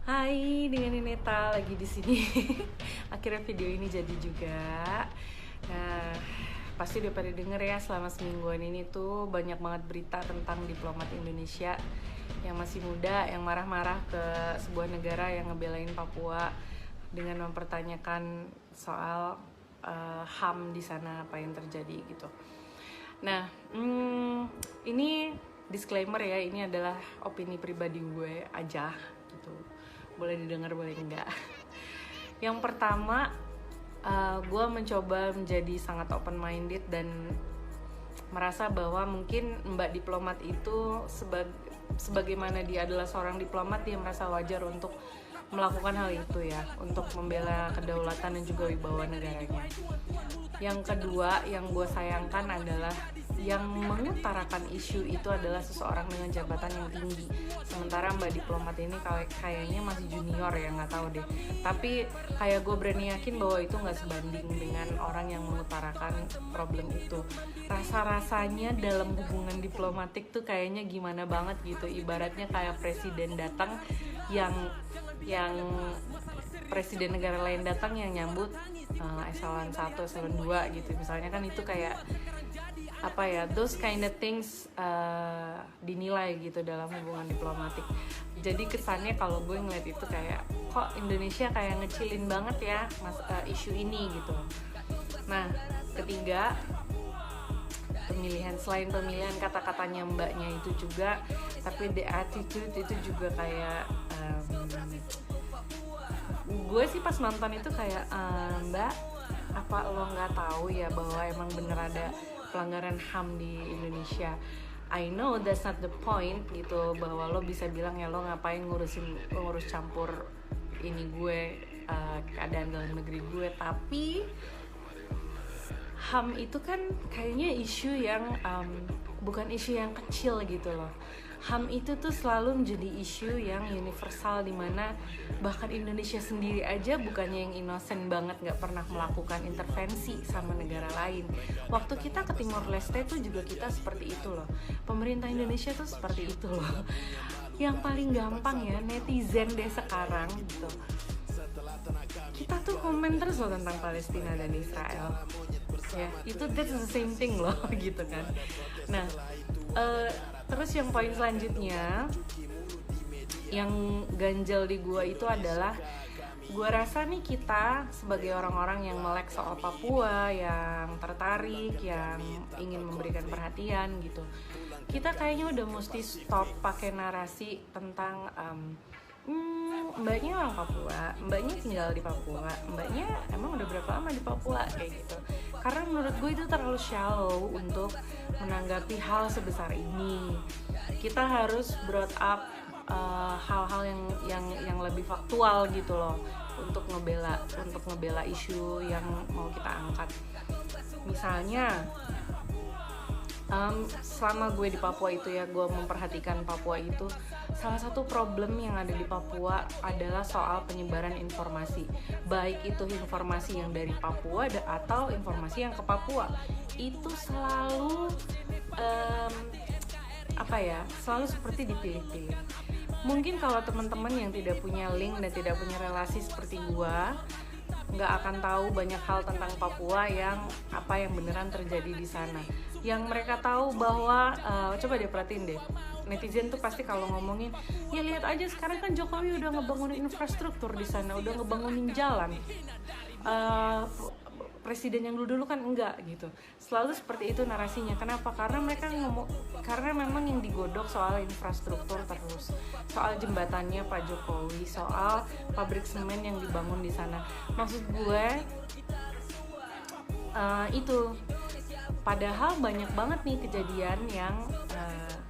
Hai, dengan Nineta lagi di sini. Akhirnya video ini jadi juga. Nah, pasti udah pada denger ya, selama semingguan ini tuh banyak banget berita tentang diplomat Indonesia yang masih muda, yang marah-marah ke sebuah negara yang ngebelain Papua dengan mempertanyakan soal HAM di sana, apa yang terjadi gitu. Nah, ini disclaimer ya, ini adalah opini pribadi gue aja gitu. Boleh didengar, boleh enggak. Yang pertama, gue mencoba menjadi sangat open minded dan merasa bahwa mungkin Mbak Diplomat itu sebagaimana dia adalah seorang diplomat, dia merasa wajar untuk melakukan hal itu ya, untuk membela kedaulatan dan juga wibawa negaranya. Yang kedua yang gue sayangkan adalah yang mengutarakan isu itu adalah seseorang dengan jabatan yang tinggi, sementara Mbak Diplomat ini kayaknya masih junior ya, nggak tahu deh. Tapi kayak gue berani yakin bahwa itu nggak sebanding dengan orang yang mengutarakan problem itu. Rasa-rasanya dalam hubungan diplomatik tuh kayaknya gimana banget gitu, ibaratnya kayak presiden datang yang presiden negara lain datang yang nyambut eselon 1, eselon 2 gitu misalnya, kan itu kayak apa ya, those kind of things dinilai gitu dalam hubungan diplomatik. Jadi kesannya kalau gue ngeliat itu kayak, kok Indonesia kayak ngecilin banget ya isu ini gitu. Nah, ketiga, selain pemilihan kata-katanya mbaknya itu juga, tapi the attitude itu juga kayak gue sih pas nonton itu kayak, Mbak, apa lo nggak tahu ya bahwa emang bener ada pelanggaran HAM di Indonesia? I know that's not the point gitu, bahwa lo bisa bilang ya lo ngapain ngurus campur ini gue, keadaan dalam negeri gue, tapi HAM itu kan kayaknya isu yang bukan isu yang kecil gitu loh. HAM itu tuh selalu menjadi isu yang universal, dimana bahkan Indonesia sendiri aja bukannya yang innocent banget, gak pernah melakukan intervensi sama negara lain. Waktu kita ke Timor Leste tuh juga kita seperti itu loh. Pemerintah Indonesia tuh seperti itu loh. Yang paling gampang ya, netizen deh sekarang gitu, kita tuh komen terus loh tentang Palestina dan Israel ya, itu that's the same thing loh gitu kan. Nah, terus yang poin selanjutnya yang ganjel di gua itu adalah, gua rasa nih kita sebagai orang-orang yang melek soal Papua, yang tertarik, yang ingin memberikan perhatian gitu, kita kayaknya udah mesti stop pakai narasi tentang mbaknya orang Papua, mbaknya tinggal di Papua, mbaknya emang udah berapa lama di Papua, kayak gitu. Karena menurut gue itu terlalu shallow untuk menanggapi hal sebesar ini. Kita harus brought up hal-hal yang lebih faktual gitu loh, untuk ngebela isu yang mau kita angkat. Misalnya, selama gue di Papua itu ya, gue memperhatikan Papua itu, salah satu problem yang ada di Papua adalah soal penyebaran informasi, baik itu informasi yang dari Papua atau informasi yang ke Papua. Itu selalu selalu seperti dipilih-pilih. Mungkin kalau teman-teman yang tidak punya link dan tidak punya relasi seperti gue, nggak akan tahu banyak hal tentang Papua yang beneran terjadi di sana. Yang mereka tahu bahwa coba deh perhatiin deh, netizen tuh pasti kalau ngomongin, ya lihat aja sekarang kan Jokowi udah ngebangunin infrastruktur di sana, udah ngebangunin jalan. Presiden yang dulu kan enggak gitu. Selalu seperti itu narasinya. Kenapa? Karena mereka karena memang yang digodok soal infrastruktur terus, soal jembatannya Pak Jokowi, soal pabrik semen yang dibangun di sana. Maksud gue itu, padahal banyak banget nih kejadian yang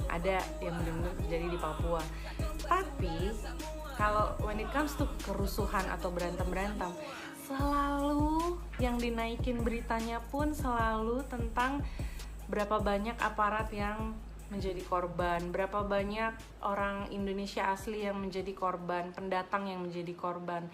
ada yang benar-benar terjadi di Papua. Tapi kalau when it comes to kerusuhan atau berantem, selalu yang dinaikin beritanya pun selalu tentang berapa banyak aparat yang menjadi korban, berapa banyak orang Indonesia asli yang menjadi korban, pendatang yang menjadi korban.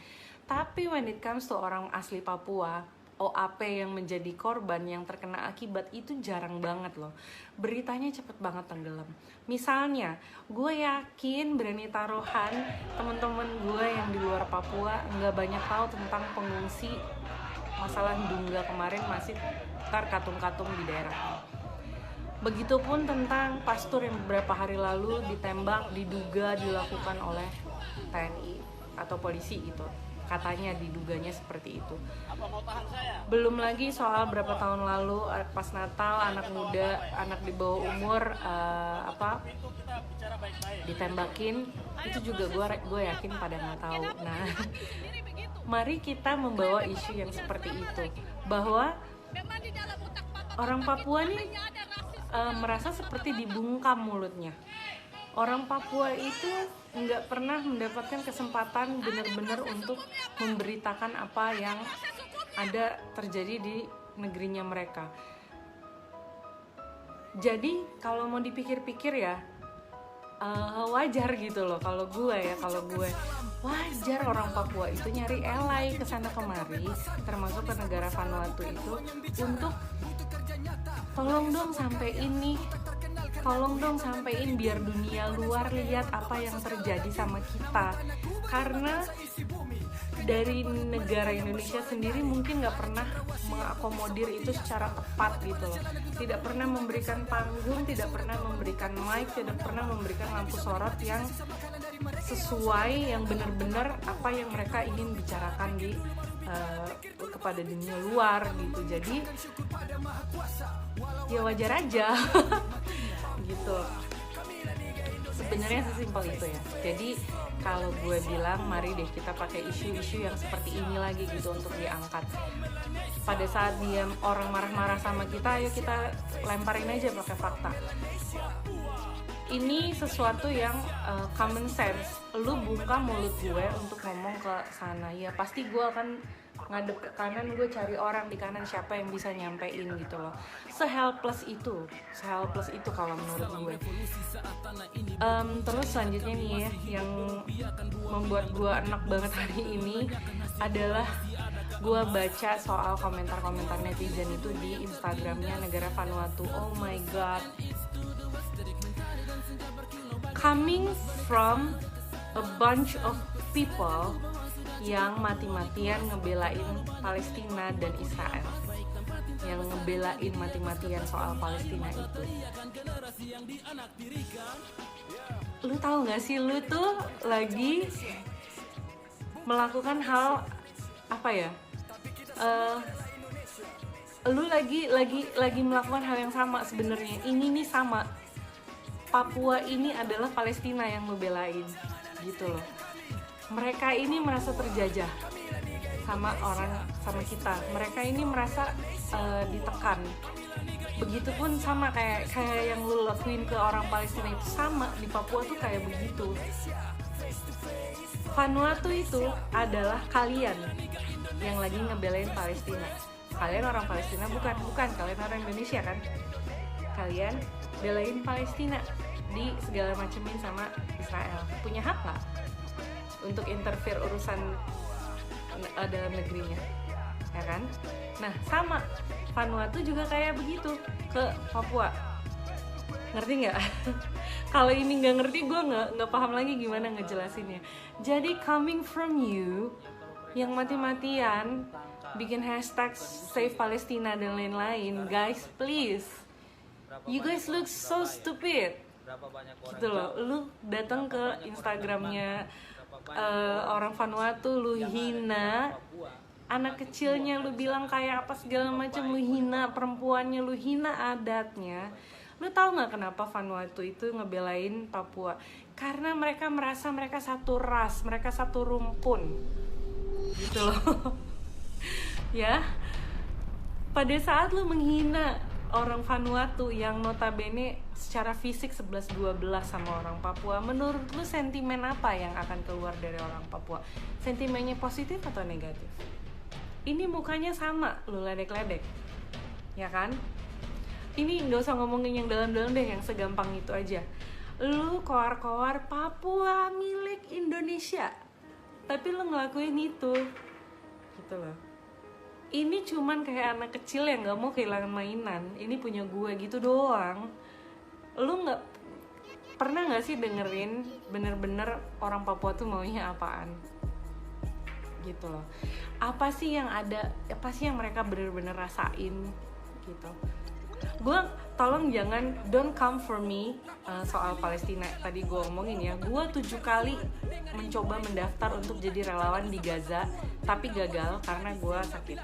Tapi when it comes to orang asli Papua, OAP yang menjadi korban, yang terkena akibat itu jarang banget loh. Beritanya cepet banget tenggelam. Misalnya, gue yakin berani taruhan teman-teman gue yang di luar Papua nggak banyak tahu tentang pengungsi masalah Dunga kemarin masih terkatung-katung di daerah. Begitupun tentang pastor yang beberapa hari lalu ditembak, diduga dilakukan oleh TNI atau polisi gitu. Katanya diduganya seperti itu. Belum lagi soal berapa tahun lalu pas Natal anak muda, anak di bawah umur ditembakin, itu juga gue yakin pada nggak tahu. Nah, mari kita membawa isu yang seperti itu, bahwa orang Papua nih merasa seperti dibungkam mulutnya. Orang Papua itu nggak pernah mendapatkan kesempatan benar-benar untuk memberitakan apa yang ada terjadi di negerinya mereka. Jadi kalau mau dipikir-pikir ya wajar gitu loh. Kalau gue wajar orang Papua itu nyari ally kesana kemari, termasuk ke negara Vanuatu itu, untuk tolong dong sampein biar dunia luar lihat apa yang terjadi sama kita. Karena dari negara Indonesia sendiri mungkin nggak pernah mengakomodir itu secara tepat gitu loh. Tidak pernah memberikan panggung, tidak pernah memberikan mic, tidak pernah memberikan lampu sorot yang sesuai, yang benar-benar apa yang mereka ingin bicarakan di kepada dunia luar gitu. Jadi ya wajar aja gitu. Sebenarnya sesimpel itu ya. Jadi kalau gue bilang mari deh kita pakai isu-isu yang seperti ini lagi gitu untuk diangkat. Pada saat dia orang marah-marah sama kita, ayo kita lemparin aja pakai fakta. Ini sesuatu yang common sense. Lu buka mulut gue untuk ngomong ke sana, ya pasti gue akan ngadep ke kanan, gue cari orang di kanan siapa yang bisa nyampein gitu loh. Se-helpless itu kalau menurut gue. Terus selanjutnya nih ya, yang membuat gue enak banget hari ini adalah gue baca soal komentar-komentar netizen itu di Instagramnya negara Vanuatu. Oh my god, coming from a bunch of people yang mati-matian ngebelain Palestina dan Israel, yang ngebelain mati-matian soal Palestina itu. Lu tahu nggak sih, lu tuh lagi melakukan hal apa ya? Lu lagi melakukan hal yang sama sebenarnya. Ini nih sama. Papua ini adalah Palestina yang ngebelain gitu loh. Mereka ini merasa terjajah sama kita. Mereka ini merasa ditekan. Begitupun sama kayak yang lu lakuin ke orang Palestina itu, sama di Papua tuh kayak begitu. Vanuatu itu adalah kalian yang lagi ngebelain Palestina. Kalian orang Palestina bukan kalian orang Indonesia kan? Kalian belain Palestina di segala macemin sama Israel. Punya hak nggak untuk interfere urusan dalam negerinya, ya kan? Nah, sama Vanuatu juga kayak begitu ke Papua. Ngerti nggak? Kalau ini nggak ngerti, gue nggak paham lagi gimana ngejelasinnya. Jadi coming from you yang mati-matian bikin hashtag Save Palestina dan lain-lain, guys, please, you guys look so stupid. Gitu loh, lu datang ke Instagramnya orang Vanuatu, lu hina anak kecilnya, lu bilang kayak apa segala macam, lu hina perempuannya, lu hina adatnya. Lu tahu nggak kenapa Vanuatu itu ngebelain Papua? Karena mereka merasa mereka satu ras, mereka satu rumpun, gitu loh. Ya, pada saat lu menghina orang Vanuatu yang notabene secara fisik 11-12 sama orang Papua, menurut lu sentimen apa yang akan keluar dari orang Papua? Sentimennya positif atau negatif? Ini mukanya sama, lu ledek-ledek, ya kan? Ini nggak usah ngomongin yang dalam-dalam deh, yang segampang itu aja. Lu koar-koar Papua milik Indonesia, tapi lu ngelakuin itu, gitu loh. Ini cuman kayak anak kecil yang nggak mau kehilangan mainan. Ini punya gue gitu doang. Lu nggak pernah nggak sih dengerin bener-bener orang Papua tuh maunya apaan? Gitu loh. Apa sih yang mereka bener-bener rasain gitu. Gue tolong jangan don't come for me soal Palestina. Tadi gue omongin ya, gue 7 kali mencoba mendaftar untuk jadi relawan di Gaza, tapi gagal karena gue sakit.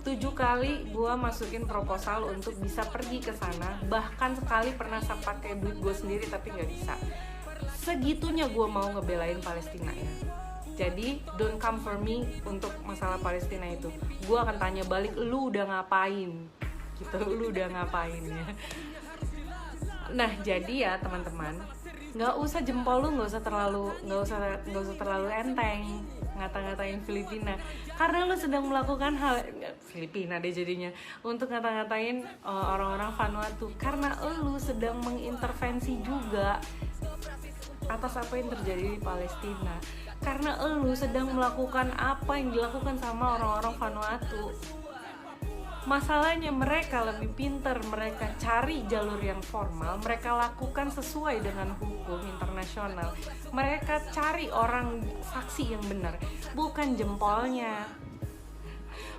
7 kali gue masukin proposal untuk bisa pergi ke sana, bahkan sekali pernah pakai duit gue sendiri tapi nggak bisa. Segitunya gue mau ngebelain Palestina ya. Jadi don't come for me untuk masalah Palestina itu. Gue akan tanya balik, lu udah ngapain? Gitu, lu udah ngapain ya? Nah jadi ya teman-teman, nggak usah jempol lu nggak usah terlalu enteng ngata-ngatain Filipina, karena lu sedang melakukan hal Filipina deh jadinya untuk ngata-ngatain orang-orang Vanuatu, karena lu sedang mengintervensi juga atas apa yang terjadi di Palestina, karena lu sedang melakukan apa yang dilakukan sama orang-orang Vanuatu. Masalahnya mereka lebih pintar, mereka cari jalur yang formal, mereka lakukan sesuai dengan hukum internasional. Mereka cari orang saksi yang benar, bukan jempolnya.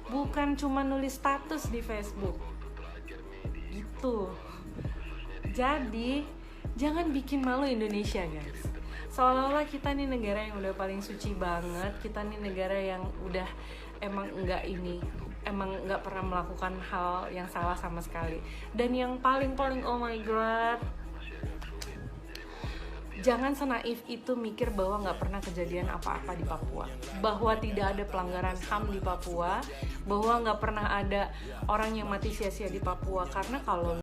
Bukan cuma nulis status di Facebook. Gitu. Jadi, jangan bikin malu Indonesia, guys. Seolah-olah kita nih negara yang udah paling suci banget, kita nih negara yang udah emang nggak pernah melakukan hal yang salah sama sekali. Dan yang paling oh my god, jangan senaif itu mikir bahwa nggak pernah kejadian apa-apa di Papua, bahwa tidak ada pelanggaran HAM di Papua, bahwa nggak pernah ada orang yang mati sia-sia di Papua. Karena kalau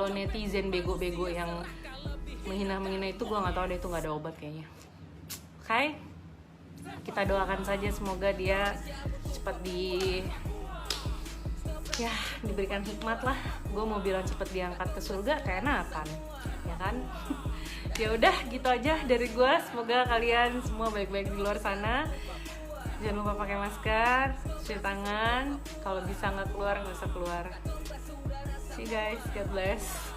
netizen bego-bego yang menghina itu, gue nggak tahu deh, itu nggak ada obat kayaknya. Oke, kita doakan saja semoga dia cepat diberikan hikmat lah. Gue mau bilang cepat diangkat ke surga kayak Nathan, ya kan? Ya udah gitu aja dari gue. Semoga kalian semua baik-baik di luar sana. Jangan lupa pakai masker, cuci tangan. Kalau bisa nggak usah keluar. See you guys, God bless.